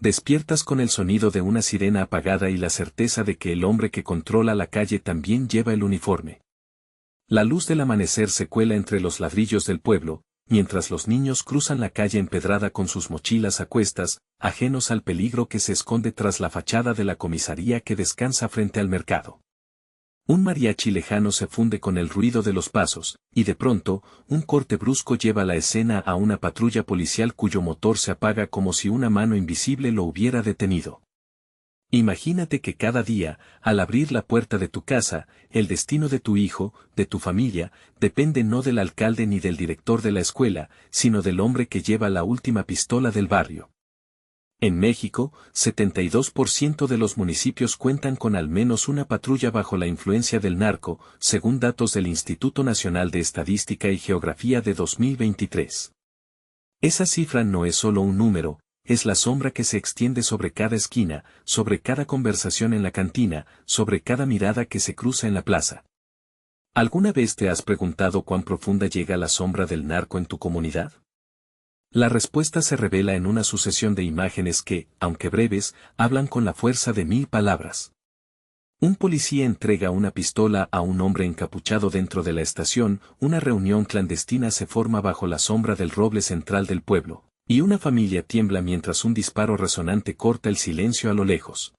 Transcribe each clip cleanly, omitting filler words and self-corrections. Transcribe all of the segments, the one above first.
Despiertas con el sonido de una sirena apagada y la certeza de que el hombre que controla la calle también lleva el uniforme. La luz del amanecer se cuela entre los ladrillos del pueblo, mientras los niños cruzan la calle empedrada con sus mochilas a cuestas, ajenos al peligro que se esconde tras la fachada de la comisaría que descansa frente al mercado. Un mariachi lejano se funde con el ruido de los pasos, y de pronto, un corte brusco lleva la escena a una patrulla policial cuyo motor se apaga como si una mano invisible lo hubiera detenido. Imagínate que cada día, al abrir la puerta de tu casa, el destino de tu hijo, de tu familia, depende no del alcalde ni del director de la escuela, sino del hombre que lleva la última pistola del barrio. En México, 72% de los municipios cuentan con al menos una patrulla bajo la influencia del narco, según datos del Instituto Nacional de Estadística y Geografía de 2023. Esa cifra no es solo un número, es la sombra que se extiende sobre cada esquina, sobre cada conversación en la cantina, sobre cada mirada que se cruza en la plaza. ¿Alguna vez te has preguntado cuán profunda llega la sombra del narco en tu comunidad? La respuesta se revela en una sucesión de imágenes que, aunque breves, hablan con la fuerza de 1000 palabras. Un policía entrega una pistola a un hombre encapuchado dentro de la estación, una reunión clandestina se forma bajo la sombra del roble central del pueblo, y una familia tiembla mientras un disparo resonante corta el silencio a lo lejos.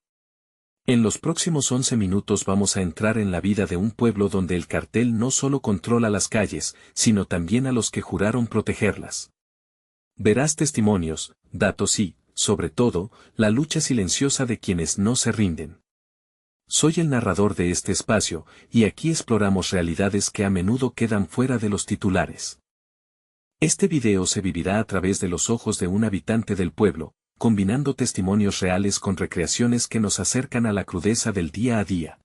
En los próximos 11 minutos vamos a entrar en la vida de un pueblo donde el cartel no solo controla las calles, sino también a los que juraron protegerlas. Verás testimonios, datos y, sobre todo, la lucha silenciosa de quienes no se rinden. Soy el narrador de este espacio, y aquí exploramos realidades que a menudo quedan fuera de los titulares. Este video se vivirá a través de los ojos de un habitante del pueblo, combinando testimonios reales con recreaciones que nos acercan a la crudeza del día a día.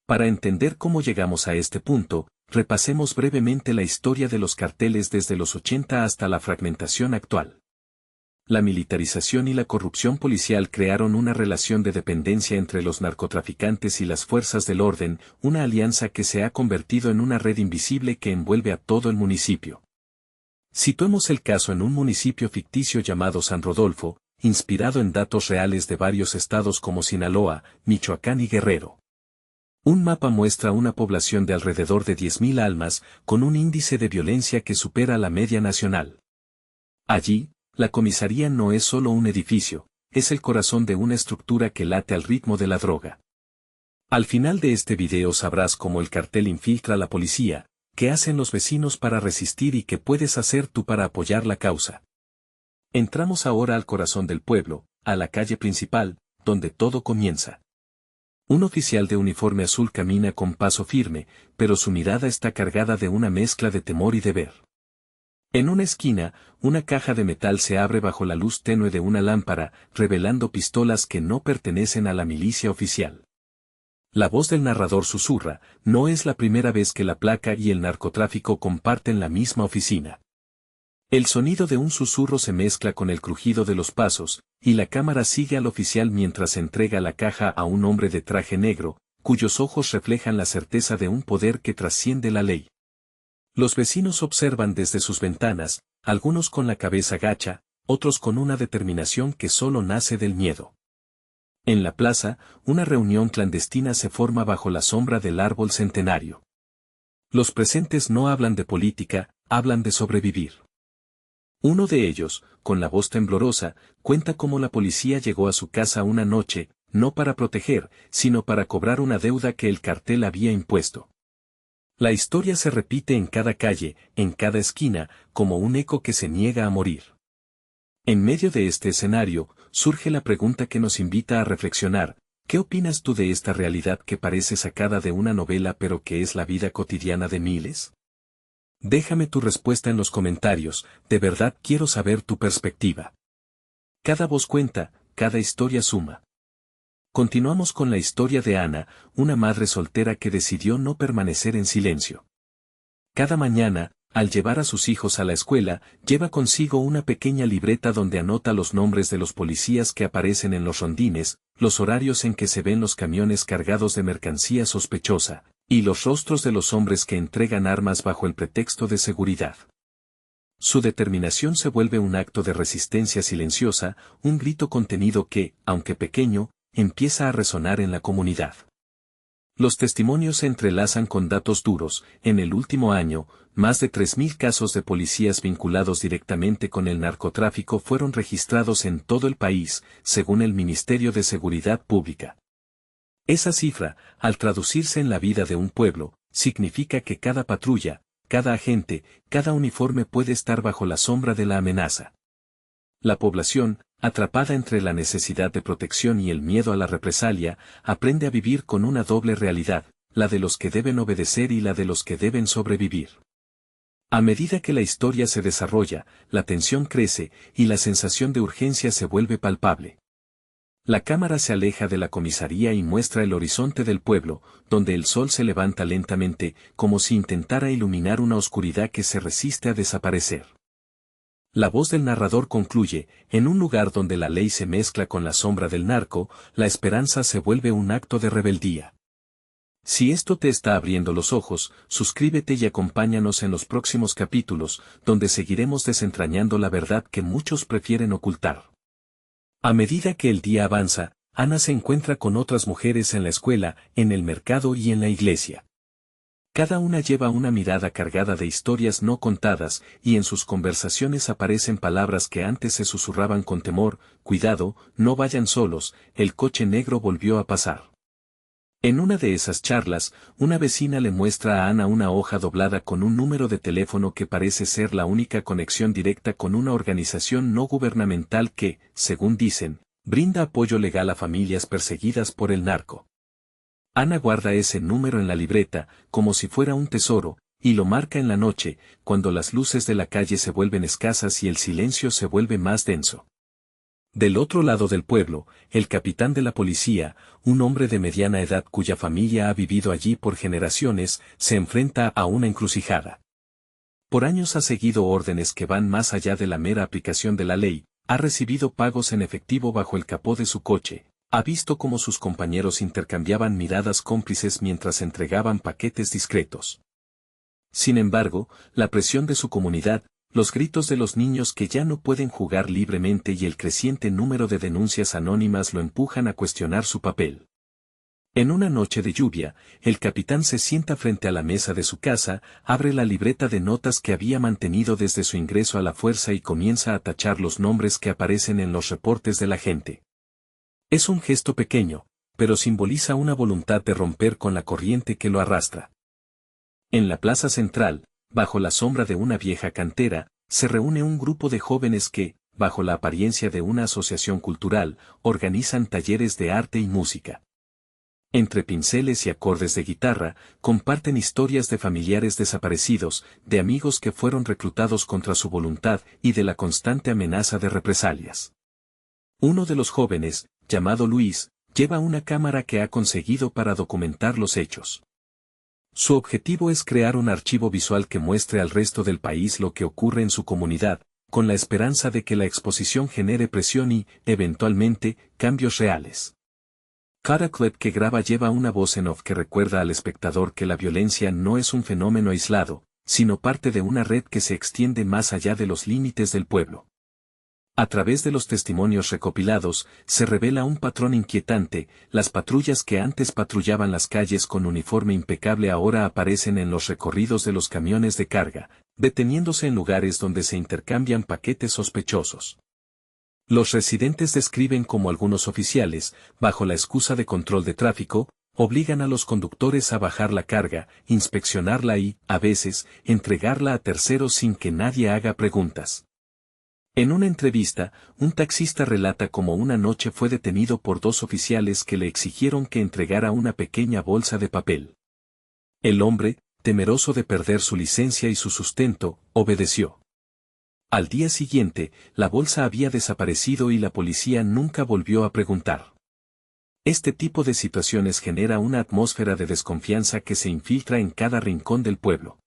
Para entender cómo llegamos a este punto, repasemos brevemente la historia de los carteles desde los 80 hasta la fragmentación actual. La militarización y la corrupción policial crearon una relación de dependencia entre los narcotraficantes y las fuerzas del orden, una alianza que se ha convertido en una red invisible que envuelve a todo el municipio. Situemos el caso en un municipio ficticio llamado San Rodolfo, inspirado en datos reales de varios estados como Sinaloa, Michoacán y Guerrero. Un mapa muestra una población de alrededor de 10.000 almas, con un índice de violencia que supera la media nacional. Allí, la comisaría no es solo un edificio, es el corazón de una estructura que late al ritmo de la droga. Al final de este video sabrás cómo el cartel infiltra a la policía, qué hacen los vecinos para resistir y qué puedes hacer tú para apoyar la causa. Entramos ahora al corazón del pueblo, a la calle principal, donde todo comienza. Un oficial de uniforme azul camina con paso firme, pero su mirada está cargada de una mezcla de temor y deber. En una esquina, una caja de metal se abre bajo la luz tenue de una lámpara, revelando pistolas que no pertenecen a la milicia oficial. La voz del narrador susurra, no es la primera vez que la placa y el narcotráfico comparten la misma oficina. El sonido de un susurro se mezcla con el crujido de los pasos, y la cámara sigue al oficial mientras entrega la caja a un hombre de traje negro, cuyos ojos reflejan la certeza de un poder que trasciende la ley. Los vecinos observan desde sus ventanas, algunos con la cabeza gacha, otros con una determinación que solo nace del miedo. En la plaza, una reunión clandestina se forma bajo la sombra del árbol centenario. Los presentes no hablan de política, hablan de sobrevivir. Uno de ellos, con la voz temblorosa, cuenta cómo la policía llegó a su casa una noche, no para proteger, sino para cobrar una deuda que el cartel había impuesto. La historia se repite en cada calle, en cada esquina, como un eco que se niega a morir. En medio de este escenario, surge la pregunta que nos invita a reflexionar, ¿qué opinas tú de esta realidad que parece sacada de una novela pero que es la vida cotidiana de miles? Déjame tu respuesta en los comentarios, de verdad quiero saber tu perspectiva. Cada voz cuenta, cada historia suma. Continuamos con la historia de Ana, una madre soltera que decidió no permanecer en silencio. Cada mañana, al llevar a sus hijos a la escuela, lleva consigo una pequeña libreta donde anota los nombres de los policías que aparecen en los rondines, los horarios en que se ven los camiones cargados de mercancía sospechosa, y los rostros de los hombres que entregan armas bajo el pretexto de seguridad. Su determinación se vuelve un acto de resistencia silenciosa, un grito contenido que, aunque pequeño, empieza a resonar en la comunidad. Los testimonios se entrelazan con datos duros. En el último año, más de 3.000 casos de policías vinculados directamente con el narcotráfico fueron registrados en todo el país, según el Ministerio de Seguridad Pública. Esa cifra, al traducirse en la vida de un pueblo, significa que cada patrulla, cada agente, cada uniforme puede estar bajo la sombra de la amenaza. La población, atrapada entre la necesidad de protección y el miedo a la represalia, aprende a vivir con una doble realidad, la de los que deben obedecer y la de los que deben sobrevivir. A medida que la historia se desarrolla, la tensión crece y la sensación de urgencia se vuelve palpable. La cámara se aleja de la comisaría y muestra el horizonte del pueblo, donde el sol se levanta lentamente, como si intentara iluminar una oscuridad que se resiste a desaparecer. La voz del narrador concluye: en un lugar donde la ley se mezcla con la sombra del narco, la esperanza se vuelve un acto de rebeldía. Si esto te está abriendo los ojos, suscríbete y acompáñanos en los próximos capítulos, donde seguiremos desentrañando la verdad que muchos prefieren ocultar. A medida que el día avanza, Ana se encuentra con otras mujeres en la escuela, en el mercado y en la iglesia. Cada una lleva una mirada cargada de historias no contadas, y en sus conversaciones aparecen palabras que antes se susurraban con temor: cuidado, no vayan solos, el coche negro volvió a pasar. En una de esas charlas, una vecina le muestra a Ana una hoja doblada con un número de teléfono que parece ser la única conexión directa con una organización no gubernamental que, según dicen, brinda apoyo legal a familias perseguidas por el narco. Ana guarda ese número en la libreta, como si fuera un tesoro, y lo marca en la noche, cuando las luces de la calle se vuelven escasas y el silencio se vuelve más denso. Del otro lado del pueblo, el capitán de la policía, un hombre de mediana edad cuya familia ha vivido allí por generaciones, se enfrenta a una encrucijada. Por años ha seguido órdenes que van más allá de la mera aplicación de la ley, ha recibido pagos en efectivo bajo el capó de su coche, ha visto cómo sus compañeros intercambiaban miradas cómplices mientras entregaban paquetes discretos. Sin embargo, la presión de su comunidad, los gritos de los niños que ya no pueden jugar libremente y el creciente número de denuncias anónimas lo empujan a cuestionar su papel. En una noche de lluvia, el capitán se sienta frente a la mesa de su casa, abre la libreta de notas que había mantenido desde su ingreso a la fuerza y comienza a tachar los nombres que aparecen en los reportes de la gente. Es un gesto pequeño, pero simboliza una voluntad de romper con la corriente que lo arrastra. En la plaza central, bajo la sombra de una vieja cantera, se reúne un grupo de jóvenes que, bajo la apariencia de una asociación cultural, organizan talleres de arte y música. Entre pinceles y acordes de guitarra, comparten historias de familiares desaparecidos, de amigos que fueron reclutados contra su voluntad y de la constante amenaza de represalias. Uno de los jóvenes, llamado Luis, lleva una cámara que ha conseguido para documentar los hechos. Su objetivo es crear un archivo visual que muestre al resto del país lo que ocurre en su comunidad, con la esperanza de que la exposición genere presión y, eventualmente, cambios reales. Cada clip que graba lleva una voz en off que recuerda al espectador que la violencia no es un fenómeno aislado, sino parte de una red que se extiende más allá de los límites del pueblo. A través de los testimonios recopilados, se revela un patrón inquietante: las patrullas que antes patrullaban las calles con uniforme impecable ahora aparecen en los recorridos de los camiones de carga, deteniéndose en lugares donde se intercambian paquetes sospechosos. Los residentes describen cómo algunos oficiales, bajo la excusa de control de tráfico, obligan a los conductores a bajar la carga, inspeccionarla y, a veces, entregarla a terceros sin que nadie haga preguntas. En una entrevista, un taxista relata cómo una noche fue detenido por dos oficiales que le exigieron que entregara una pequeña bolsa de papel. El hombre, temeroso de perder su licencia y su sustento, obedeció. Al día siguiente, la bolsa había desaparecido y la policía nunca volvió a preguntar. Este tipo de situaciones genera una atmósfera de desconfianza que se infiltra en cada rincón del pueblo.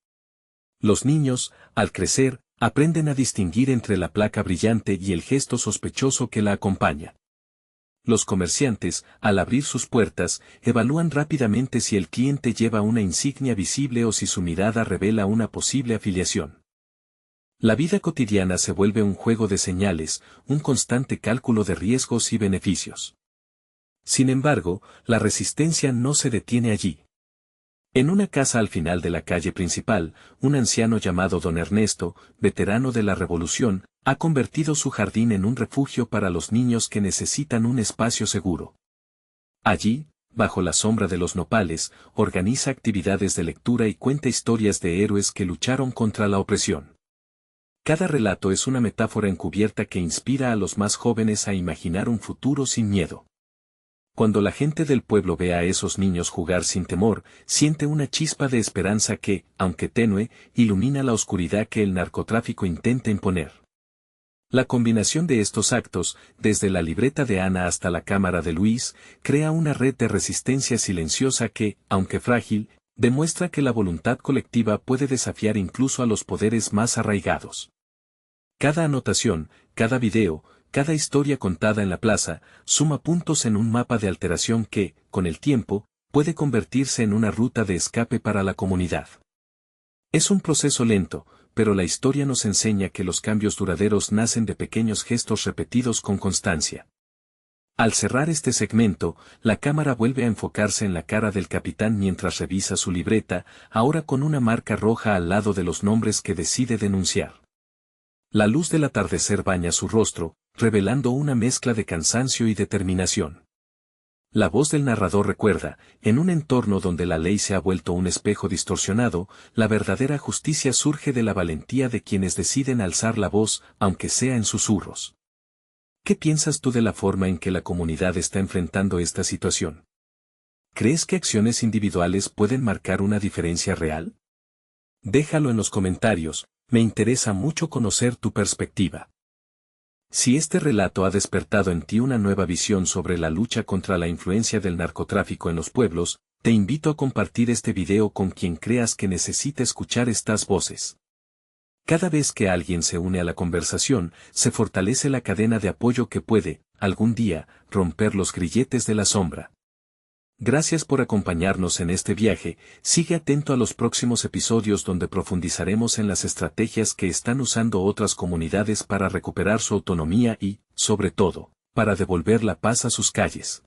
Los niños, al crecer, aprenden a distinguir entre la placa brillante y el gesto sospechoso que la acompaña. Los comerciantes, al abrir sus puertas, evalúan rápidamente si el cliente lleva una insignia visible o si su mirada revela una posible afiliación. La vida cotidiana se vuelve un juego de señales, un constante cálculo de riesgos y beneficios. Sin embargo, la resistencia no se detiene allí. En una casa al final de la calle principal, un anciano llamado don Ernesto, veterano de la Revolución, ha convertido su jardín en un refugio para los niños que necesitan un espacio seguro. Allí, bajo la sombra de los nopales, organiza actividades de lectura y cuenta historias de héroes que lucharon contra la opresión. Cada relato es una metáfora encubierta que inspira a los más jóvenes a imaginar un futuro sin miedo. Cuando la gente del pueblo ve a esos niños jugar sin temor, siente una chispa de esperanza que, aunque tenue, ilumina la oscuridad que el narcotráfico intenta imponer. La combinación de estos actos, desde la libreta de Ana hasta la cámara de Luis, crea una red de resistencia silenciosa que, aunque frágil, demuestra que la voluntad colectiva puede desafiar incluso a los poderes más arraigados. Cada anotación, cada video, cada historia contada en la plaza, suma puntos en un mapa de alteración que, con el tiempo, puede convertirse en una ruta de escape para la comunidad. Es un proceso lento, pero la historia nos enseña que los cambios duraderos nacen de pequeños gestos repetidos con constancia. Al cerrar este segmento, la cámara vuelve a enfocarse en la cara del capitán mientras revisa su libreta, ahora con una marca roja al lado de los nombres que decide denunciar. La luz del atardecer baña su rostro, revelando una mezcla de cansancio y determinación. La voz del narrador recuerda, en un entorno donde la ley se ha vuelto un espejo distorsionado, la verdadera justicia surge de la valentía de quienes deciden alzar la voz, aunque sea en susurros. ¿Qué piensas tú de la forma en que la comunidad está enfrentando esta situación? ¿Crees que acciones individuales pueden marcar una diferencia real? Déjalo en los comentarios, me interesa mucho conocer tu perspectiva. Si este relato ha despertado en ti una nueva visión sobre la lucha contra la influencia del narcotráfico en los pueblos, te invito a compartir este video con quien creas que necesite escuchar estas voces. Cada vez que alguien se une a la conversación, se fortalece la cadena de apoyo que puede, algún día, romper los grilletes de la sombra. Gracias por acompañarnos en este viaje, sigue atento a los próximos episodios donde profundizaremos en las estrategias que están usando otras comunidades para recuperar su autonomía y, sobre todo, para devolver la paz a sus calles.